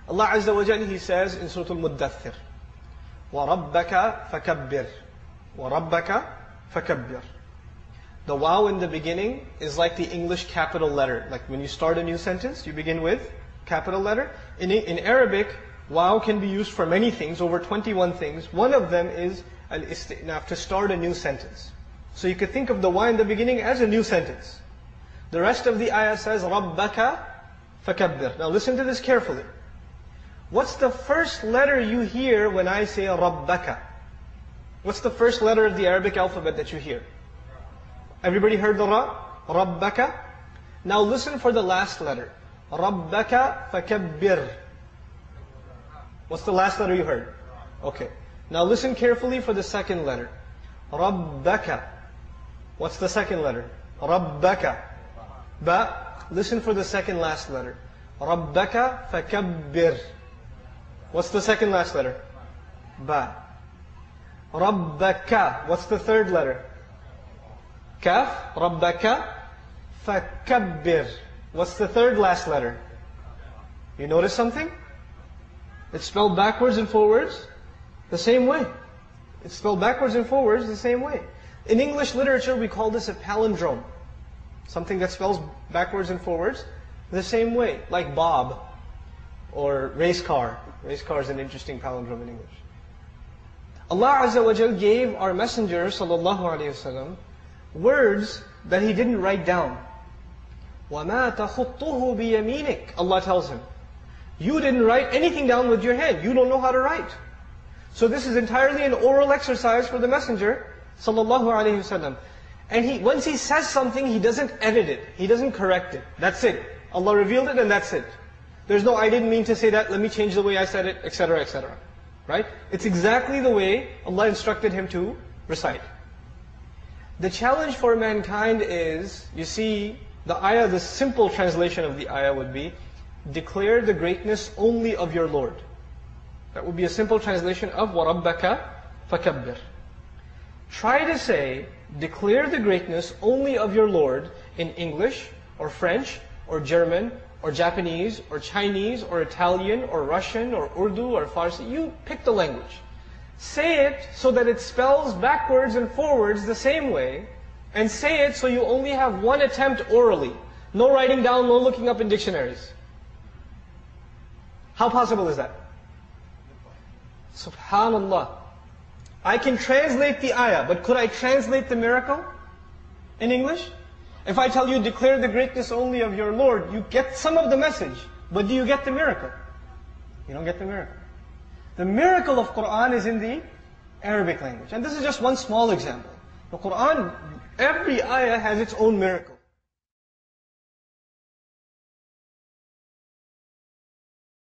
Allah Azza wa Jalla, He says in Surah Al-Muddathir, وَرَبَّكَ فَكَبِّرْ وَرَبَّكَ فَكَبِّرْ. The waw in the beginning is like the English capital letter. Like when you start a new sentence, you begin with capital letter. In Arabic, waw can be used for many things, over 21 things. One of them is al-istinaf, to start a new sentence. So you could think of the waw in the beginning as a new sentence. The rest of the ayah says, رَبَّكَ فَكَبِّرْ. Now listen to this carefully. What's the first letter you hear when I say رَبَّكَ? What's the first letter of the Arabic alphabet that you hear? Everybody heard the ra? رَبَّكَ. Now listen for the last letter. رَبَّكَ فَكَبِّرْ. What's the last letter you heard? Okay. Now listen carefully for the second letter. رَبَّكَ. What's the second letter? رَبَّكَ. Ba. Listen for the second last letter. رَبَّكَ فَكَبِّرْ. What's the second last letter? Ba. رَبَّكَ. What's the third letter? Kaf. رَبَّكَ فَكَبِّرْ. What's the third last letter? You notice something? It's spelled backwards and forwards the same way. It's spelled backwards and forwards the same way. In English literature, we call this a palindrome. Something that spells backwards and forwards the same way. Like Bob or race car. Race car is an interesting palindrome in English. Allah Azza wa Jal gave our Messenger sallallahu alaihi wasallam words that He didn't write down. وَمَا تَخُطُّهُ بِيَمِينِكَ. Allah tells him, you didn't write anything down with your hand. You don't know how to write. So this is entirely an oral exercise for the Messenger sallallahu alaihi wasallam. And once he says something, he doesn't edit it. He doesn't correct it. That's it. Allah revealed it and that's it. There's no, I didn't mean to say that, let me change the way I said it, etc., etc. Right? It's exactly the way Allah instructed him to recite. The challenge for mankind is, you see, the ayah, the simple translation of the ayah would be, declare the greatness only of your Lord. That would be a simple translation of وَرَبَّكَ فَكَبِّرْ. Try to say, declare the greatness only of your Lord in English, or French, or German, or Japanese, or Chinese, or Italian, or Russian, or Urdu, or Farsi. You pick the language. Say it so that it spells backwards and forwards the same way, and say it so you only have one attempt orally. No writing down, no looking up in dictionaries. How possible is that? Subhanallah. I can translate the ayah, but could I translate the miracle in English? If I tell you, declare the greatness only of your Lord, you get some of the message, but do you get the miracle? You don't get the miracle. The miracle of Quran is in the Arabic language. And this is just one small example. The Quran, every ayah has its own miracle.